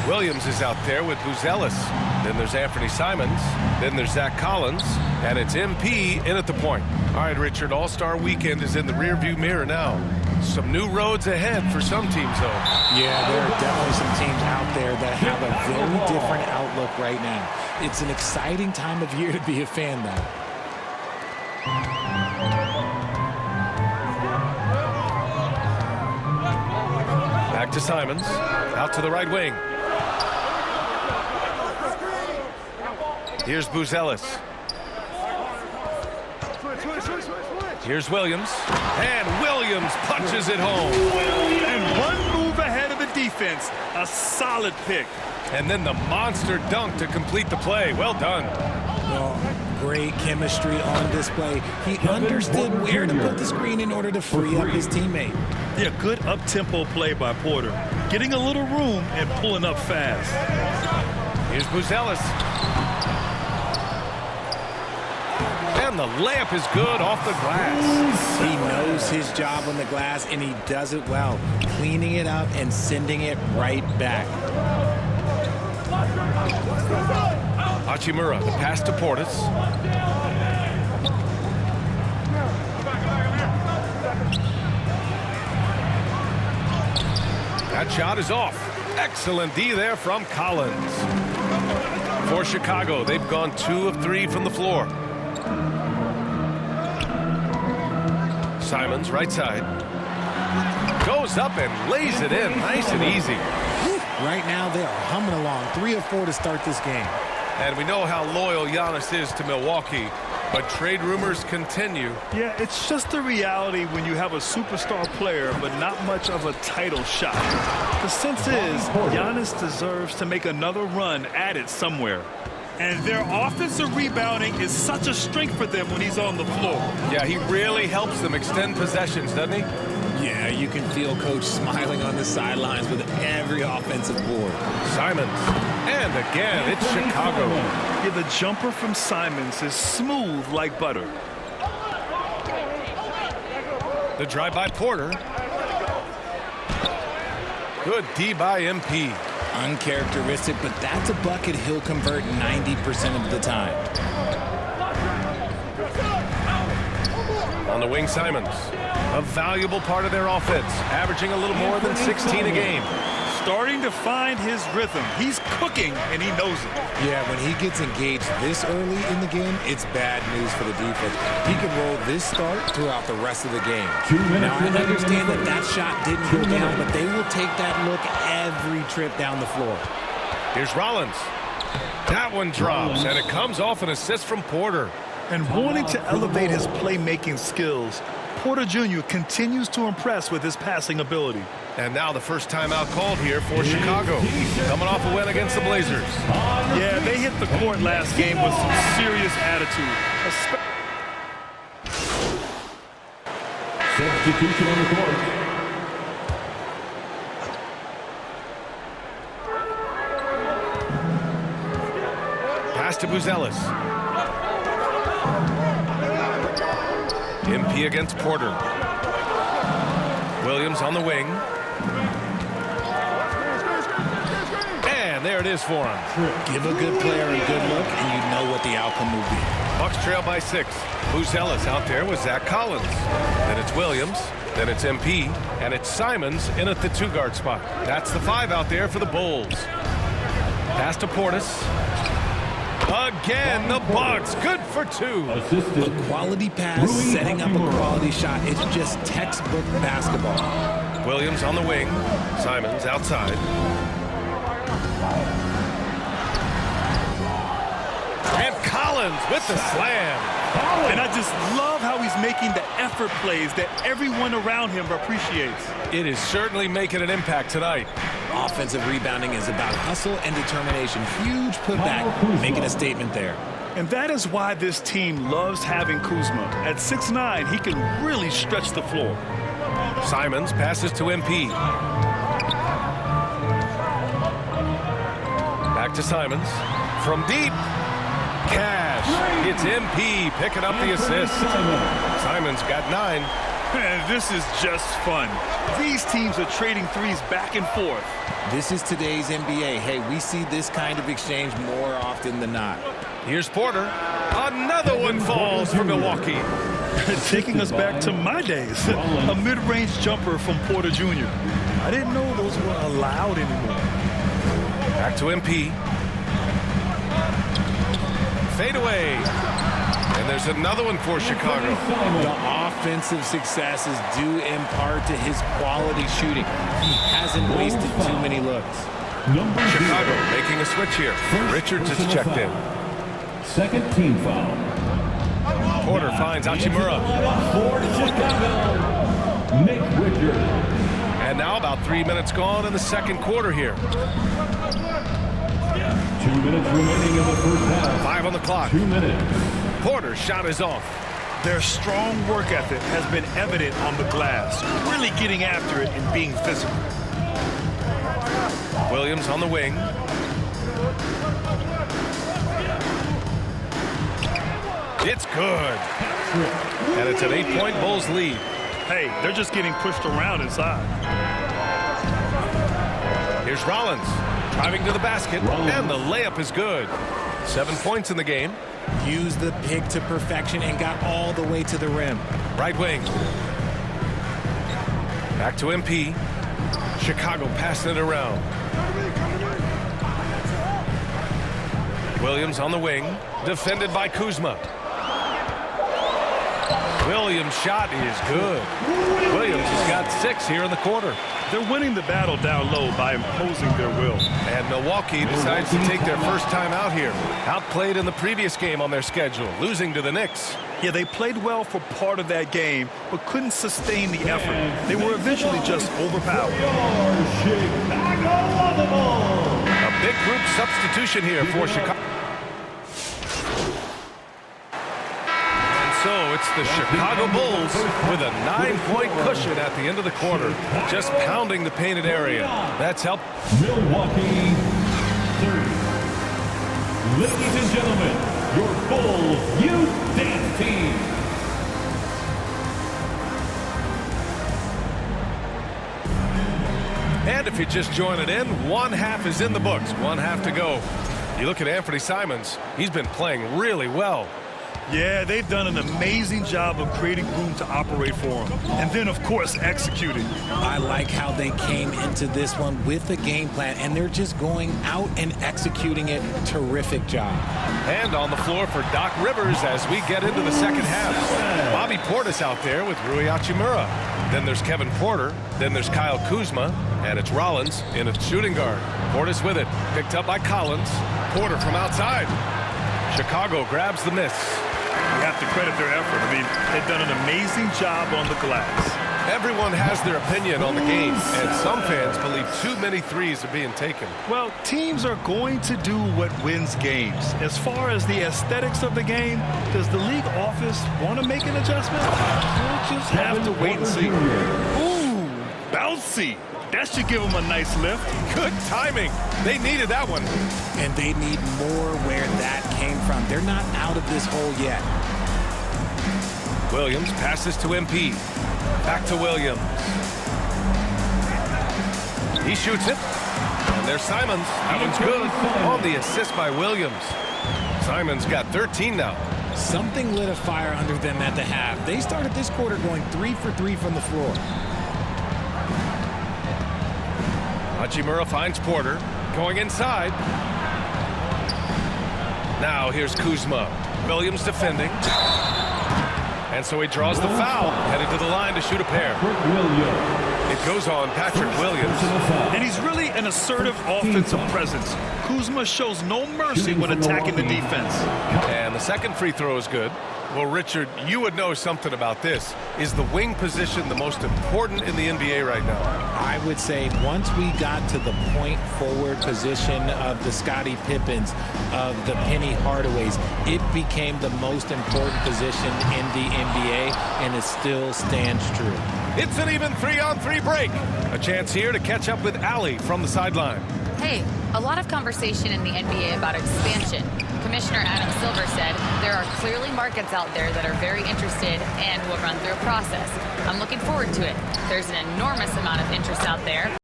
Williams is out there with Buzelis. Then there's Anthony Simons. Then there's Zach Collins. And it's MP in at the point. All right, Richard, All-Star Weekend is in the rearview mirror now. Some new roads ahead for some teams, though. Yeah, there are definitely some teams out there that have a very different outlook right now. It's an exciting time of year to be a fan, though. Back to Simons. Out to the right wing. Here's Buzelis. Here's Williams. And Williams punches it home. And one move ahead of the defense. A solid pick. And then the monster dunk to complete the play. Well done. Well, great chemistry on display. He understood where to put the screen in order to free up his teammate. Yeah, good up-tempo play by Porter. Getting a little room and pulling up fast. Here's Buzelis. And the layup is good off the glass. He knows his job on the glass, and he does it well, cleaning it up and sending it right back. Hachimura, the pass to Portis. That shot is off. Excellent D there from Collins. For Chicago, they've gone 2 of 3 from the floor. Simons, right side. Goes up and lays it in. Nice and easy. Right now, they are humming along. 3 of 4 to start this game. And we know how loyal Giannis is to Milwaukee, but trade rumors continue. Yeah, it's just the reality when you have a superstar player, but not much of a title shot. The sense is Giannis deserves to make another run at it somewhere. And their offensive rebounding is such a strength for them when he's on the floor. Yeah, he really helps them extend possessions, doesn't he? Yeah, you can feel Coach smiling on the sidelines with every offensive board. Simons. And again, it's Chicago. Yeah, the jumper from Simons is smooth like butter. The drive by Porter. Good D by MP. Uncharacteristic, but that's a bucket he'll convert 90% of the time. On the wing, Simons. A valuable part of their offense, averaging a little more than 16 a game. Starting to find his rhythm. He's cooking, and he knows it. Yeah, when he gets engaged this early in the game, it's bad news for the defense. He can roll this start throughout the rest of the game. Now, I understand that that shot didn't go down, but they will take that look every trip down the floor. Here's Rollins. That one drops, and it comes off an assist from Porter. And wanting to elevate his playmaking skills, Porter Jr. continues to impress with his passing ability. And now the first timeout called here for Chicago. Coming off a win against the Blazers. Yeah, they hit the court last game with some serious attitude. Substitution on the court. Pass to Buzelis. MP against Porter. Williams on the wing. And there it is for him. Give a good player a good look, and you know what the outcome will be. Bucks trail by 6. Buzelis out there with Zach Collins. Then it's Williams. Then it's MP. And it's Simons in at the 2-guard spot. That's the 5 out there for the Bulls. Pass to Portis. Again, the Bucks. Good for 2. A quality pass, setting up a quality shot. It's just textbook basketball. Williams on the wing. Simons outside. And Collins with the slam. And I just love how he's making the effort plays that everyone around him appreciates. It is certainly making an impact tonight. Offensive rebounding is about hustle and determination. Huge putback, making a statement there. And that is why this team loves having Kuzma. At 6'9", he can really stretch the floor. Simons passes to MP. Back to Simons. From deep. Cash. It's MP picking up the assist. Simons got 9. And this is just fun. These teams are trading threes back and forth. This is today's NBA. Hey, we see this kind of exchange more often than not. Here's Porter. Another one falls for Milwaukee. Taking us back to my days. A mid-range jumper from Porter Jr. I didn't know those were allowed anymore. Back to MP. Fade away. And there's another one for Chicago. The offensive success is due in part to his quality shooting. He hasn't wasted too many looks. Chicago making a switch here. Richards is checked in. Second team foul. Porter finds Hachimura. For Chicago, Nick Richards. And now about 3 minutes gone in the second quarter here. 2 minutes remaining in the first half. 5 on the clock. 2 minutes. Porter's shot is off. Their strong work ethic has been evident on the glass, really getting after it and being physical. Williams on the wing. It's good. And it's an 8-point Bulls lead. Hey, they're just getting pushed around inside. Here's Rollins driving to the basket, and the layup is good. 7 points in the game. Used the pick to perfection and got all the way to the rim. Right wing. Back to MP. Chicago passing it around. Williams on the wing. Defended by Kuzma. Williams' shot is good. Williams has got 6 here in the quarter. They're winning the battle down low by imposing their will. And Milwaukee decides to take their first time out here. Outplayed in the previous game on their schedule, losing to the Knicks. Yeah, they played well for part of that game, but couldn't sustain the effort. They were eventually just overpowered. A big group substitution here for Chicago. So it's the Chicago Bulls with a 9-point cushion at the end of the quarter, just pounding the painted area. That's helped. Milwaukee 30. Ladies and gentlemen, your Bulls Youth Dance Team. And if you just join it in, one half is in the books, one half to go. You look at Anthony Simons, he's been playing really well. Yeah, they've done an amazing job of creating room to operate for him. And then, of course, executing. I like how they came into this one with a game plan, and they're just going out and executing it. Terrific job. And on the floor for Doc Rivers as we get into the second half. Bobby Portis out there with Rui Hachimura. Then there's Kevin Porter. Then there's Kyle Kuzma. And it's Rollins in a shooting guard. Portis with it. Picked up by Collins. Porter from outside. Chicago grabs the miss. You have to credit their effort. I mean, they've done an amazing job on the glass. Everyone has their opinion on the game, and some fans believe too many threes are being taken. Well, teams are going to do what wins games. As far as the aesthetics of the game, does the league office want to make an adjustment? We'll just have to wait and see. Ooh, bouncy. That should give them a nice lift. Good timing. They needed that one. And they need more where that came from. They're not out of this hole yet. Williams passes to MP. Back to Williams. He shoots it. And there's Simons. That one's good. On the assist by Williams. Simons got 13 now. Something lit a fire under them at the half. They started this quarter going 3 for 3 from the floor. Hachimura finds Porter. Going inside. Now here's Kuzma. Williams defending. And so he draws the foul. Headed to the line to shoot a pair. It goes on Patrick Williams. And he's really an assertive offensive presence. Kuzma shows no mercy when attacking the defense. And the second free throw is good. Well, Richard, you would know something about this. Is the wing position the most important in the NBA right now? I would say once we got to the point forward position of the Scottie Pippens, of the Penny Hardaways, it became the most important position in the NBA, and it still stands true. It's an even 3-on-3 break. A chance here to catch up with Allie from the sideline. Hey, a lot of conversation in the NBA about expansion. Commissioner Adam Silver said there are clearly markets out there that are very interested and will run through a process. I'm looking forward to it. There's an enormous amount of interest out there.